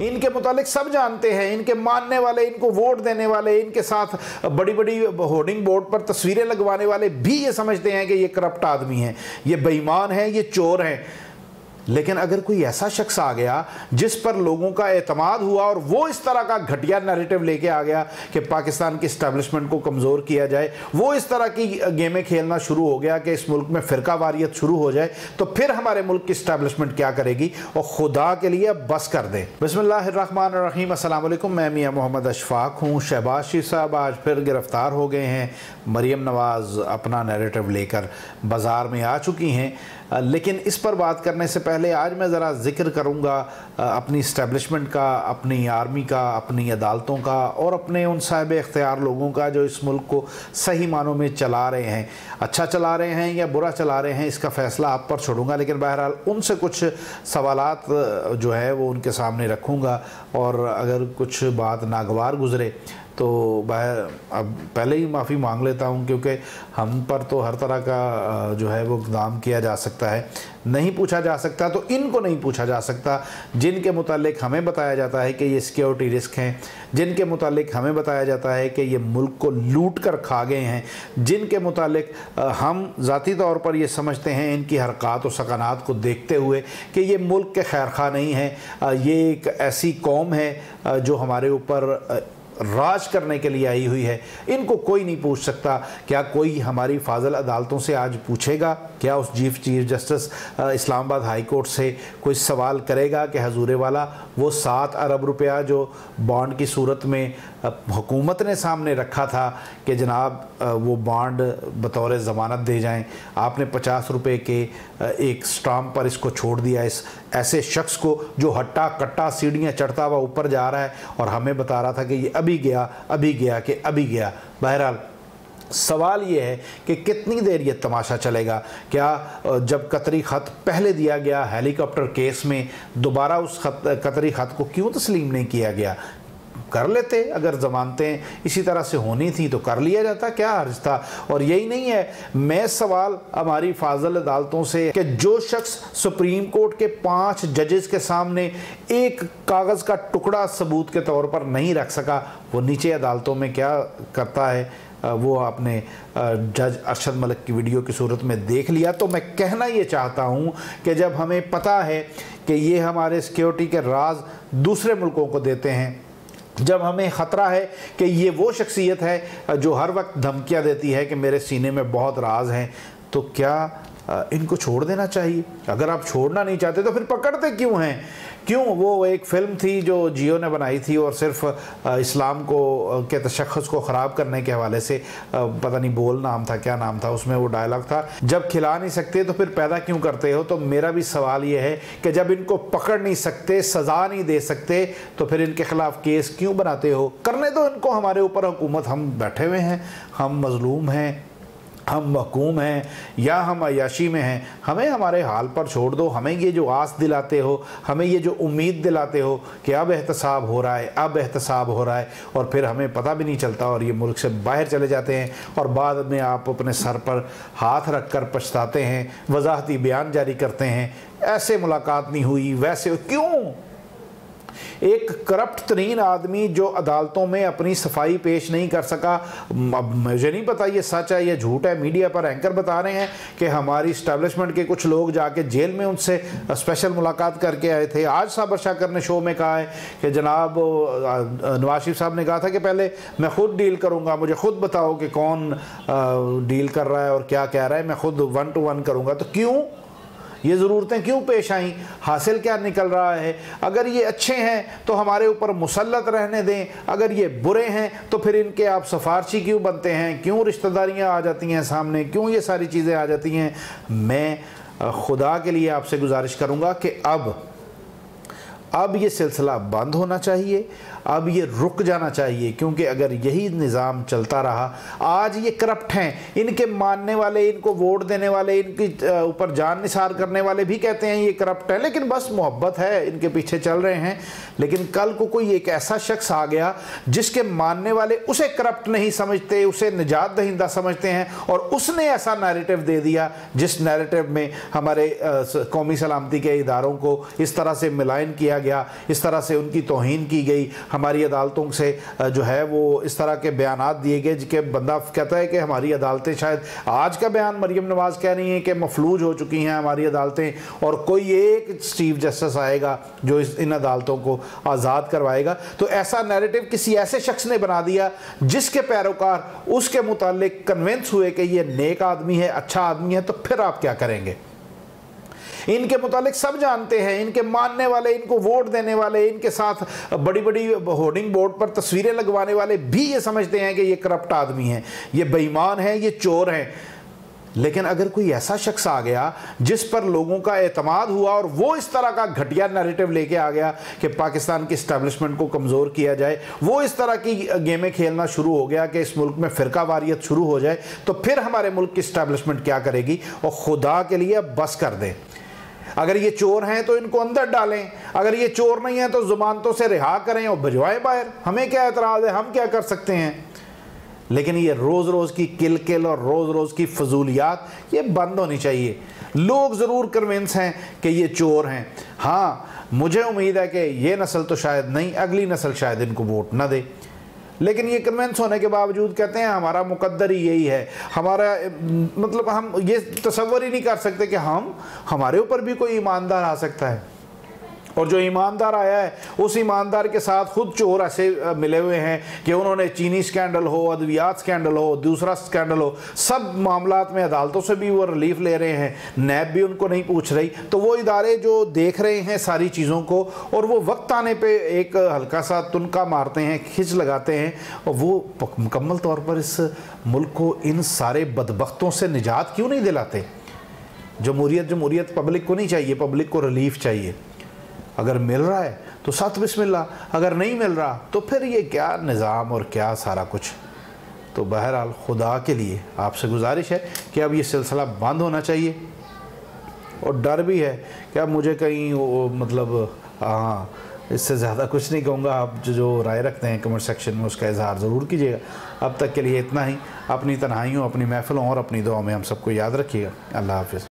इनके मुतालिक सब जानते हैं, इनके मानने वाले, इनको वोट देने वाले, इनके साथ बड़ी बड़ी होर्डिंग बोर्ड पर तस्वीरें लगवाने वाले भी ये समझते हैं कि ये करप्ट आदमी है, ये बेईमान है, ये चोर हैं। लेकिन अगर कोई ऐसा शख्स आ गया जिस पर लोगों का एतमाद हुआ और वो इस तरह का घटिया नैरेटिव लेके आ गया कि पाकिस्तान की इस्टेब्लिशमेंट को कमज़ोर किया जाए, वो इस तरह की गेमें खेलना शुरू हो गया कि इस मुल्क में फ़िरका वारियत शुरू हो जाए, तो फिर हमारे मुल्क की इस्टेब्लिशमेंट क्या करेगी? और खुदा के लिए बस कर दें। बिस्मिल्लाहिर्रहमानिर्रहीम, अस्सलाम वालेकुम। मैं मियां मोहम्मद अशफाक हूँ। शहबाज शरीफ साहब आज फिर गिरफ़्तार हो गए हैं। मरीम नवाज़ अपना नैरेटिव लेकर बाज़ार में आ चुकी हैं। लेकिन इस पर बात करने से पहले आज मैं ज़रा ज़िक्र करूँगा अपनी इस्टेब्लिशमेंट का, अपनी आर्मी का, अपनी अदालतों का और अपने उन साहिब इख्तियार लोगों का जो इस मुल्क को सही मानों में चला रहे हैं। अच्छा चला रहे हैं या बुरा चला रहे हैं, इसका फ़ैसला आप पर छोड़ूंगा, लेकिन बहरहाल उनसे कुछ सवालात जो है वो उनके सामने रखूँगा। और अगर कुछ बात नागवार गुज़रे तो अब पहले ही माफ़ी मांग लेता हूँ, क्योंकि हम पर तो हर तरह का जो है वो इक़दाम किया जा सकता है। नहीं पूछा जा सकता तो इनको नहीं पूछा जा सकता जिनके मुतालिक हमें बताया जाता है कि ये सिक्योरिटी रिस्क हैं, जिनके मुतालिक हमें बताया जाता है कि ये मुल्क को लूट कर खा गए हैं, जिनके मुतालिक हम ज़ाती तौर पर ये समझते हैं इनकी हरकत और सकनात को देखते हुए कि ये मुल्क के खैर खा नहीं है, ये एक ऐसी कौम है जो हमारे ऊपर राज करने के लिए आई हुई है। इनको कोई नहीं पूछ सकता। क्या कोई हमारी फाजल अदालतों से आज पूछेगा? क्या उस chief justice Islamabad high court से कोई सवाल करेगा कि हजूर वाला वो 7 अरब रुपया जो बॉन्ड की सूरत में हुकूमत ने सामने रखा था कि जनाब वो बॉन्ड बतौर ज़मानत दे जाएं, आपने 50 रुपये के एक स्टाम्प पर इसको छोड़ दिया, इस ऐसे शख्स को जो हट्टा कट्टा सीढ़ियाँ चढ़ता हुआ ऊपर जा रहा है और हमें बता रहा था कि ये अभी गया कि अभी गया। बहरहाल सवाल ये है कि कितनी देर ये तमाशा चलेगा? क्या जब कतरी ख़त पहले दिया गया हेलीकॉप्टर केस में, दोबारा उस कतरी ख़त को क्यों तस्लीम नहीं किया गया? कर लेते, अगर ज़मानतें इसी तरह से होनी थी तो कर लिया जाता, क्या हर्ज था? और यही नहीं है, मैं सवाल हमारी फाजल अदालतों से कि जो शख्स सुप्रीम कोर्ट के 5 जजेस के सामने एक कागज़ का टुकड़ा सबूत के तौर पर नहीं रख सका, वो नीचे अदालतों में क्या करता है? वो आपने जज अरशद मलिक की वीडियो की सूरत में देख लिया। तो मैं कहना ये चाहता हूँ कि जब हमें पता है कि ये हमारे सिक्योरिटी के राज दूसरे मुल्कों को देते हैं, जब हमें ख़तरा है कि ये वो शख्सियत है जो हर वक्त धमकियाँ देती है कि मेरे सीने में बहुत राज हैं, तो क्या इनको छोड़ देना चाहिए? अगर आप छोड़ना नहीं चाहते तो फिर पकड़ते क्यों हैं? क्यों? वो एक फ़िल्म थी जो जियो ने बनाई थी और सिर्फ इस्लाम को के तशख़्ख़ुस को ख़राब करने के हवाले से, पता नहीं बोल नाम था, क्या नाम था, उसमें वो डायलॉग था, जब खिला नहीं सकते तो फिर पैदा क्यों करते हो? तो मेरा भी सवाल ये है कि जब इनको पकड़ नहीं सकते, सज़ा नहीं दे सकते, तो फिर इनके ख़िलाफ़ केस क्यों बनाते हो? करने दो इनको, हमारे ऊपर हुकूमत, हम बैठे हुए हैं, हम मज़लूम हैं, हम महकूम हैं या हम अयाशी में हैं, हमें हमारे हाल पर छोड़ दो। हमें ये जो आस दिलाते हो, हमें ये जो उम्मीद दिलाते हो कि अब एहतसाब हो रहा है, अब एहतसाब हो रहा है, और फिर हमें पता भी नहीं चलता और ये मुल्क से बाहर चले जाते हैं और बाद में आप अपने सर पर हाथ रख कर पछताते हैं, वजाहती बयान जारी करते हैं, ऐसे मुलाकात नहीं हुई, वैसे क्यों? एक करप्ट तरीन आदमी जो अदालतों में अपनी सफाई पेश नहीं कर सका, अब मुझे नहीं पता ये सच है या झूठ है, मीडिया पर एंकर बता रहे हैं कि हमारी इस्टेब्लिशमेंट के कुछ लोग जाके जेल में उनसे स्पेशल मुलाकात करके आए थे। आज साबर शाकर ने शो में कहा है कि जनाब नवाज शरीफ साहब ने कहा था कि पहले मैं ख़ुद डील करूँगा, मुझे ख़ुद बताओ कि कौन डील कर रहा है और क्या कह रहा है, मैं ख़ुद 1 to 1 करूँगा। तो क्यों ये ज़रूरतें क्यों पेश आईं? हासिल क्या निकल रहा है? अगर ये अच्छे हैं तो हमारे ऊपर मुसल्लत रहने दें, अगर ये बुरे हैं तो फिर इनके आप सफारशी क्यों बनते हैं? क्यों रिश्तेदारियां आ जाती हैं सामने? क्यों ये सारी चीज़ें आ जाती हैं? मैं खुदा के लिए आपसे गुजारिश करूँगा कि अब ये सिलसिला बंद होना चाहिए, अब ये रुक जाना चाहिए, क्योंकि अगर यही निज़ाम चलता रहा, आज ये करप्ट हैं, इनके मानने वाले, इनको वोट देने वाले, इनके ऊपर जान निसार करने वाले भी कहते हैं ये करप्ट है, लेकिन बस मोहब्बत है, इनके पीछे चल रहे हैं। लेकिन कल को कोई एक ऐसा शख्स आ गया जिसके मानने वाले उसे करप्ट नहीं समझते, उसे निजात दहिंदा समझते हैं, और उसने ऐसा नैरेटिव दे दिया जिस नैरेटिव में हमारे कौमी सलामती के इदारों को इस तरह से मिलान किया गया, इस तरह से उनकी तौहीन की गई, हमारी अदालतों से जो है वो इस तरह के बयानात दिए गए कि बंदा कहता है कि हमारी अदालतें, शायद आज का बयान मरियम नवाज़ कह रही हैं कि मफलूज हो चुकी हैं हमारी अदालतें और कोई एक चीफ जस्टिस आएगा जो इन अदालतों को आज़ाद करवाएगा। तो ऐसा नैरेटिव किसी ऐसे शख्स ने बना दिया जिसके पैरोकार उसके मुतालिक कन्विंस हुए कि ये नेक आदमी है, अच्छा आदमी है, तो फिर आप क्या करेंगे? इनके मुतालिक सब जानते हैं, इनके मानने वाले, इनको वोट देने वाले, इनके साथ बड़ी बड़ी होर्डिंग बोर्ड पर तस्वीरें लगवाने वाले भी ये समझते हैं कि ये करप्ट आदमी है, ये बेईमान है, ये चोर हैं। लेकिन अगर कोई ऐसा शख्स आ गया जिस पर लोगों का एतमाद हुआ और वो इस तरह का घटिया नैरेटिव लेके आ गया कि पाकिस्तान की इस्टेब्लिशमेंट को कमज़ोर किया जाए, वो इस तरह की गेमें खेलना शुरू हो गया कि इस मुल्क में फ़िरका वारियत शुरू हो जाए, तो फिर हमारे मुल्क की इस्टेब्लिशमेंट क्या करेगी? और खुदा के लिए बस कर दें। अगर ये चोर हैं तो इनको अंदर डालें, अगर ये चोर नहीं हैं तो ज़मानतों से रिहा करें और भिजवाएं बाहर। हमें क्या एतराज़ है? हम क्या कर सकते हैं? लेकिन ये रोज़ रोज़ की किल और रोज़ रोज़ की फजूलियात ये बंद होनी चाहिए। लोग ज़रूर कन्विंस हैं कि ये चोर हैं। हाँ, मुझे उम्मीद है कि ये नस्ल तो शायद नहीं, अगली नस्ल शायद इनको वोट ना दे, लेकिन ये कन्विंस होने के बावजूद कहते हैं हमारा मुकद्दर ही यही है, हमारा मतलब हम ये तसव्वुर ही नहीं कर सकते कि हमारे ऊपर भी कोई ईमानदार आ सकता है। और जो ईमानदार आया है उस ईमानदार के साथ खुद चोर ऐसे मिले हुए हैं कि उन्होंने चीनी स्कैंडल हो, अद्वियात स्कैंडल हो, दूसरा स्कैंडल हो, सब मामलात में अदालतों से भी वो रिलीफ ले रहे हैं, नैब भी उनको नहीं पूछ रही। तो वो इदारे जो देख रहे हैं सारी चीज़ों को और वो वक्त आने पे एक हल्का सा तुनका मारते हैं, खिंच लगाते हैं, और वो मुकम्मल तौर पर इस मुल्क को इन सारे बदबख्तों से निजात क्यों नहीं दिलाते? जमहूरियत पब्लिक को नहीं चाहिए, पब्लिक को रिलीफ चाहिए। अगर मिल रहा है तो सत बिस्मिल्लाह, अगर नहीं मिल रहा तो फिर ये क्या निज़ाम और क्या सारा कुछ। तो बहरहाल खुदा के लिए आपसे गुजारिश है कि अब ये सिलसिला बंद होना चाहिए। और डर भी है कि अब मुझे कहीं मतलब हाँ, इससे ज़्यादा कुछ नहीं कहूँगा। आप जो राय रखते हैं कमेंट सेक्शन में उसका इजहार ज़रूर कीजिएगा। अब तक के लिए इतना ही। अपनी तन्हाइयों, अपनी महफ़िलों और अपनी दुआओं में हम सबको याद रखिएगा। अल्लाह हाफ़िज़।